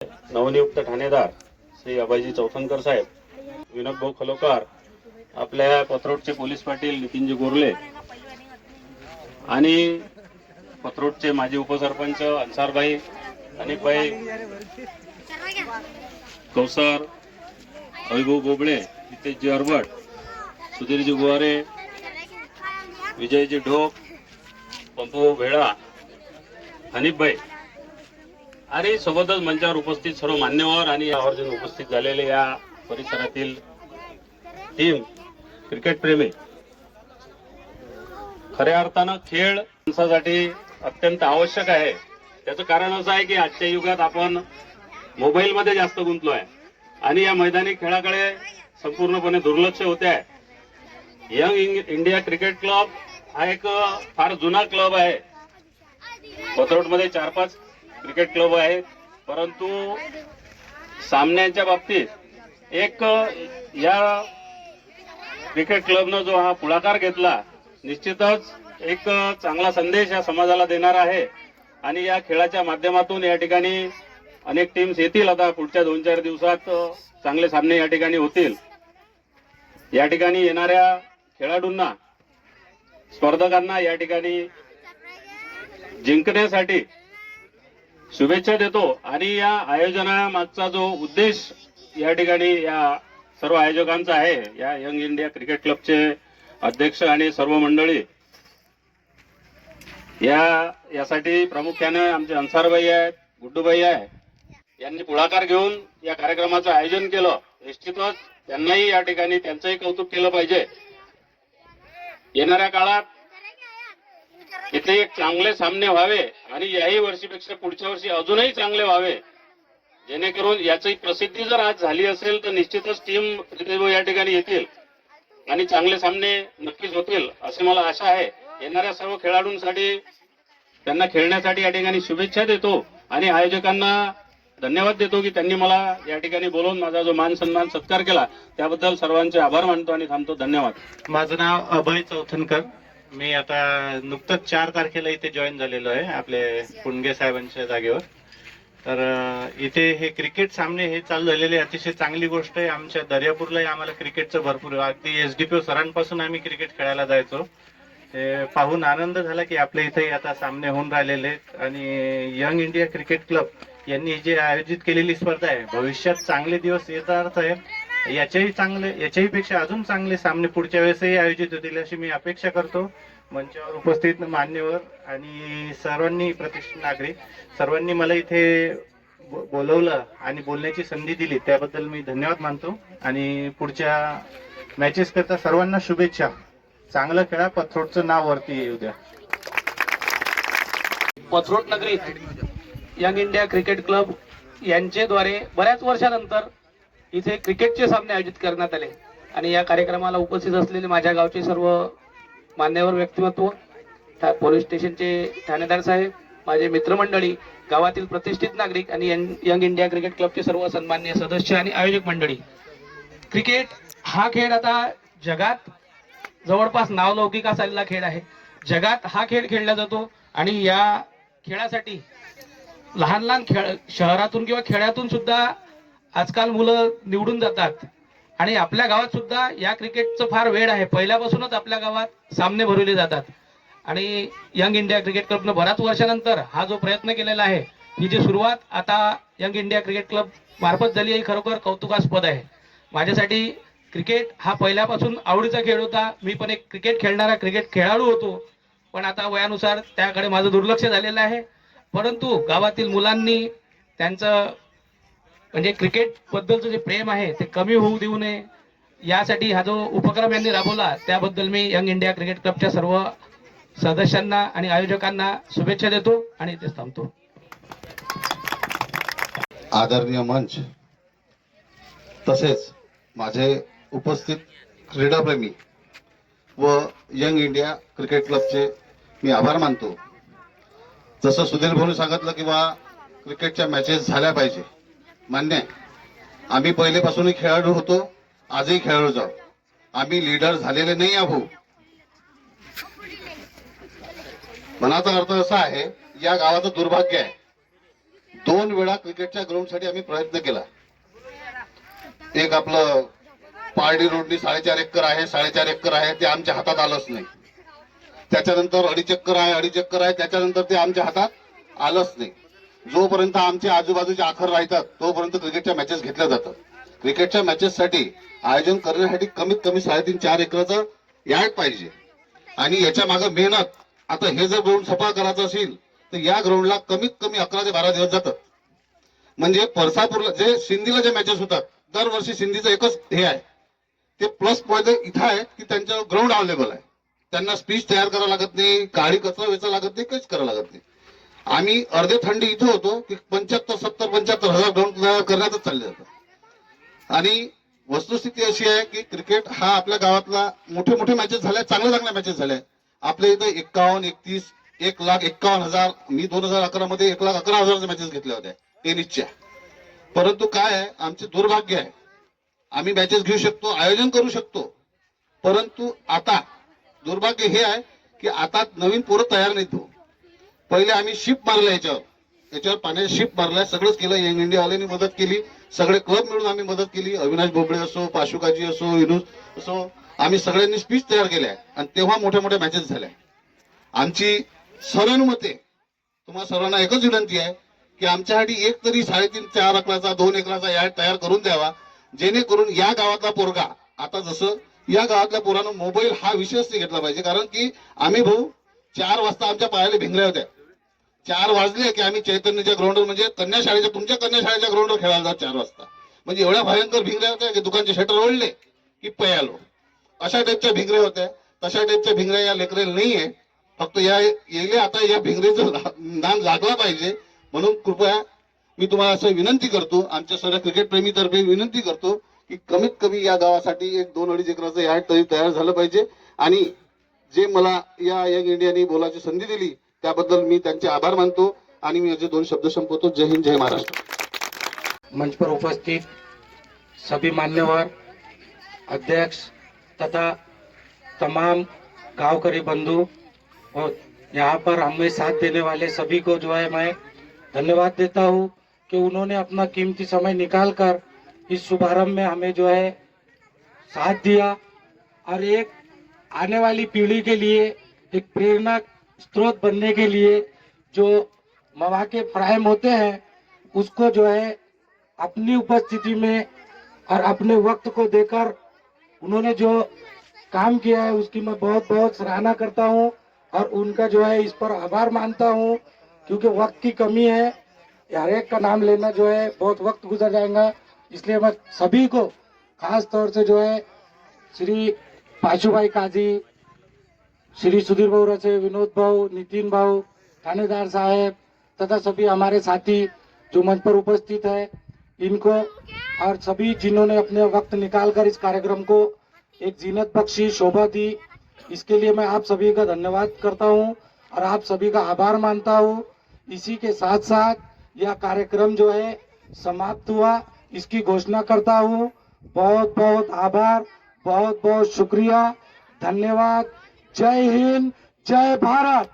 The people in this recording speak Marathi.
नवनियुक्त ठाणेदार श्री अभयजी चौथनकर साहेब, विनोद भाऊ खलोकार, आपल्या पथरोडचे पोलीस पाटील नितीनजी गोरले आणि पथरोडचे माजी उपसरपंच अन्सारभाई, अनिकभाई कौसर, अभिभाऊ बोबळे, हितेशजी अरबट, सुधीरजी गुवारे, विजयजी ढोक, पंपू भेळा, हनीफभाई आणि सोबतच मंचावर उपस्थित सर्व मान्यवर आणि आवर्जून उपस्थित झालेले या परिसरातील टीम क्रिकेट प्रेमी. खऱ्या अर्थानं खेळ माणसासाठी अत्यंत आवश्यक आहे. त्याचं कारण असं आहे की आजच्या युगात आपण मोबाईलमध्ये जास्त गुंतलो आहे आणि या मैदानी खेळाकडे संपूर्णपणे दुर्लक्ष होते आहे. यंग इंडिया क्रिकेट क्लब हा एक फार जुना क्लब आहे. पथरोडमध्ये 4-5 क्रिकेट क्लब आहेत, परंतु सामन्यांच्या बाबतीत एक या क्रिकेट क्लबनं जो हा पुढाकार घेतला, निश्चितच एक चांगला संदेश या समाजाला देणार आहे. आणि या खेळाच्या माध्यमातून या ठिकाणी अनेक टीम्स येतील. आता पुढच्या 2-4 दिवसात चांगले सामने या ठिकाणी होतील. या ठिकाणी येणाऱ्या खेळाडूंना, स्पर्धकांना या ठिकाणी जिंकण्यासाठी शुभेच्छा देतो. आणि या आयोजनामागचा जो उद्देश या ठिकाणी या सर्व आयोजकांचा आहे, या यंग इंडिया क्रिकेट क्लबचे अध्यक्ष आणि सर्व मंडळी, यासाठी प्रामुख्याने आमचे अन्सारभाई आहेत, गुड्डूभाई आहे, यांनी पुढाकार घेऊन या कार्यक्रमाचं आयोजन केलं. निश्चितच त्यांनाही या ठिकाणी त्यांचंही कौतुक केलं पाहिजे. येणाऱ्या काळात इथे एक चांगले सामने व्हावे आणि याही वर्षीपेक्षा पुढच्या वर्षी अजूनही चांगले व्हावे, जेणेकरून याची प्रसिद्धी जर आज झाली असेल तर निश्चितच टीम या ठिकाणी येतील आणि चांगले सामने नक्कीच होतील असे मला आशा आहे. येणाऱ्या सर्व खेळाडूंसाठी, त्यांना खेळण्यासाठी या ठिकाणी शुभेच्छा देतो आणि आयोजकांना धन्यवाद देतो की त्यांनी मला या ठिकाणी बोलवून माझा जो मान सन्मान सत्कार केला, त्याबद्दल सर्वांचे आभार मानतो आणि थांबतो. धन्यवाद. माझं नाव अभय चौथनकर. मी आता नुकतंच 4 तारखेला इथे जॉईन झालेलो आहे आपले पुणगे साहेबांच्या जागेवर. तर इथे हे क्रिकेट सामने हे चालू झालेले अतिशय चांगली गोष्ट आहे. आमच्या दर्यापूरलाही आम्हाला क्रिकेटचं भरपूर, अगदी एसडीपीओ सरांपासून आम्ही क्रिकेट खेळायला जायचो. ते पाहून आनंद झाला की आपल्या इथेही आता सामने होऊन राहिलेले आहेत. आणि यंग इंडिया क्रिकेट क्लब यांनी जे आयोजित केलेली स्पर्धा आहे, भविष्यात चांगले दिवस येतात आहे. याच्याही पेक्षा अजून चांगले सामने पुढच्या वेळेसही आयोजित होतील अशी मी अपेक्षा करतो. मंचावर उपस्थित मान्यवर आणि सर्वांनी, प्रतिष्ठित नागरिक सर्वांनी मला इथे बोलवलं आणि बोलण्याची संधी दिली, त्याबद्दल मी धन्यवाद मानतो. आणि पुढच्या मॅचेस करता सर्वांना शुभेच्छा. चांगलं खेळा, पथरोडचं नाव वरती येऊ द्या. पथरोड नगरीत यंग इंडिया क्रिकेट क्लब यांच्याद्वारे बऱ्याच वर्षानंतर इथे क्रिकेटचे सामने आयोजित करण्यात आले आणि या कार्यक्रमाला उपस्थित असलेले माझ्या गावचे सर्व मान्यवर व्यक्तिमत्व, पोलीस स्टेशनचे ठाणेदार साहेब, माझे मित्रमंडळी, गावातील प्रतिष्ठित नागरिक आणि यंग इंडिया क्रिकेट क्लबचे सर्व सन्माननीय सदस्य आणि आयोजक मंडळी. क्रिकेट हा खेळ आता जगात जवळपास नावलौकिक असलेला खेळ आहे. जगात हा खेळ खेळला जातो आणि या खेळासाठी लहान लहान शहरातून किंवा खेड्यातून सुद्धा आजकाल मुलं निवडून जातात. आणि आपल्या गावात सुद्धा या क्रिकेटचं फार वेळ आहे. पहिल्यापासूनच आपल्या गावात सामने भरवले जातात आणि यंग इंडिया क्रिकेट क्लबनं बऱ्याच वर्षानंतर हा जो प्रयत्न केलेला आहे, ही जी सुरुवात आता यंग इंडिया क्रिकेट क्लब मार्फत झाली आहे, खरोखर कौतुकास्पद आहे. माझ्यासाठी क्रिकेट हा पहिल्यापासून आवडीचा खेळ होता. मी पण एक क्रिकेट खेळणारा क्रिकेट खेळाडू होतो, पण आता वयानुसार त्याकडे माझं दुर्लक्ष झालेलं आहे. परंतु गावातील मुलांनी त्यांचं म्हणजे क्रिकेट बद्दलचं जे प्रेम आहे ते कमी होऊ देऊ नये, यासाठी हा जो उपक्रम यांनी राबवला त्याबद्दल मी यंग इंडिया क्रिकेट क्लबच्या सर्व सदस्यांना आणि आयोजकांना शुभेच्छा देतो आणि इथेच थांबतो. आदरणीय मंच तसेच माझे उपस्थित क्रीडाप्रेमी व यंग इंडिया क्रिकेट क्लबचे मी आभार मानतो. जसं सुधीर भाऊने सांगितलं किंवा क्रिकेटच्या मॅचेस झाल्या पाहिजे, मान्य आहे. आम्ही पहिलेपासूनही खेळाडू होतो, आजही खेळाडू जाऊ. आम्ही लीडर झालेले नाही आहोत. मनाचा अर्थ असा आहे, या गावाचं दुर्भाग्य आहे 2 वेळा क्रिकेटच्या ग्राउंडसाठी आम्ही प्रयत्न केला. एक आपलं पारडी रोडनी 4.5 एकर आहे, 4.5 एकर आहे, ते आमच्या हातात आलंच नाही. त्याच्यानंतर 2.5 एकर आहे, 2.5 एकर आहे, त्याच्यानंतर ते आमच्या हातात आलंच नाही. जोपर्यंत आमच्या आजूबाजूचे आखर राहतात तोपर्यंत क्रिकेटच्या मॅचेस घेतल्या जातात. क्रिकेटच्या मॅचेससाठी आयोजन करण्यासाठी कमीत कमी 3.5-4 एकराचं यार्ड पाहिजे. आणि याच्या मागे मेहनत, आता हे जर ग्राउंड सफा करायचं असेल तर या ग्राउंडला कमीत कमी 11 ते 12 दिवस जातात. म्हणजे परसापूरला जे सिंधीला जे मॅचेस होतात दरवर्षी सिंधीचं एकच हे आहे, ते प्लस पॉईंट इथं आहे की त्यांचं ग्राउंड अवेलेबल आहे. त्यांना स्पीच तयार करावं लागत नाही, गाडी कचरा वेचावं लागत नाही, काहीच करावं लागत नाही. आम्ही अर्धे थंडी इथं होतो की 75-70-75 हजार ग्राउंड तयार करण्यातच चालले जातात. आणि वस्तुस्थिती अशी आहे की क्रिकेट हा आपल्या गावातला मोठे मोठे मॅचेस झाल्या, चांगल्या मॅचेस झाल्या. आपल्या इथं 51-31 1,51,000, मी 2011 मध्ये 1,11,000 मॅचेस घेतल्या होत्या टेनिसच्या. परंतु काय आहे, आमचे दुर्भाग्य आहे, आम्ही मॅचेस घेऊ शकतो, आयोजन करू शकतो, परंतु आता दुर्भाग्य हे आहे की आता नवीन पोरं तयार नाहीत. पहिले आम्ही शिप मारल्या याच्यावर पाण्याची शिप मारलाय, सगळंच केलं. यंग इंडियावाल्यांनी मदत केली, सगळे क्लब मिळून आम्ही मदत केली. अविनाश बोबडे असो, पाशुकाजी असो, विनोद असो, आम्ही सगळ्यांनी स्पीच तयार केल्या आणि तेव्हा मोठ्या मोठ्या मॅचेस झाल्या. आमची सर्वानुमते तुम्हाला सर्वांना एकच विनंती आहे की आमच्यासाठी एक तरी 3.5-4 एकराचा 2 एकराचा यार्ड तयार करून द्यावा, जेणेकरून या गावातला पोरगा, आता जसं या गावातल्या पोरानं मोबाईल हा विषयच नाही घेतला पाहिजे. कारण की आम्ही भाऊ 4 वाजता आमच्या पायाला भिंगऱ्या होत्या. 4 वाजले की आम्ही चैतन्यच्या ग्राउंडवर, म्हणजे कन्या शाळेच्या, तुमच्या कन्या शाळेच्या ग्राउंडवर खेळायला जातो 4 वाजता. म्हणजे एवढ्या भयंकर भिंगऱ्या होत्या की दुकानचे शटर ओढले की पयालो, अशा टाईपच्या भिंगऱ्या होत्या. तशा टाईपच्या भिंगऱ्या या लेकरेला नाहीये. फक्त या येले आता या भिंगरीचं नाम लागला पाहिजे. म्हणून कृपया मी तुम्हाला असं विनंती करतो, आमच्या सर्व क्रिकेट प्रेमीतर्फे विनंती करतो की कमीत कमी या गावासाठी 1-2-2.5 एकराचं यार्ड तरी तयार झालं पाहिजे. आणि जे मला या यंग इंडियाने बोलायची संधी दिली त्याबद्दल मी त्यांचे आभार मानतो आणि मी माझे 2 शब्द संपवतो. जय हिंद, जय महाराष्ट्र. मंच पर उपस्थित सभी मान्यवर, अध्यक्ष तथा तमाम गांवकरी बंधु और यहाँ पर हमें साथ देने वाले सभी को जो है मैं धन्यवाद देता हूँ कि उन्होंने अपना कीमती समय निकालकर इस शुभारंभ में हमें जो है साथ दिया और एक आने वाली पीढ़ी के लिए एक प्रेरणा स्रोत बनने के लिए जो मौके फराहम होते हैं उसको जो है अपनी उपस्थिति में और अपने वक्त को देकर उन्होंने जो काम किया है उसकी मैं बहुत बहुत सराहना करता हूं और उनका जो है इस पर आभार मानता हूं, क्योंकि वक्त की कमी है, हर एक का नाम लेना जो है बहुत वक्त गुजर जाएगा। इसलिए मैं सभी को खास तौर से जो है श्री पाशु भाई काजी, श्री सुधीर भाऊ रचे, विनोद भाऊ, नितिन भाऊ, थानेदार साहब तथा सभी हमारे साथी जो मंच पर उपस्थित है, इनको और सभी जिन्होंने अपने वक्त निकालकर इस कार्यक्रम को एक जीनत बख्शी, शोभा दी, इसके लिए मैं आप सभी का धन्यवाद करता हूं और आप सभी का आभार मानता हूं। इसी के साथ साथ यह कार्यक्रम जो है समाप्त हुआ, इसकी घोषणा करता हूं। बहुत बहुत आभार, बहुत बहुत शुक्रिया, धन्यवाद। जय हिंद, जय भारत।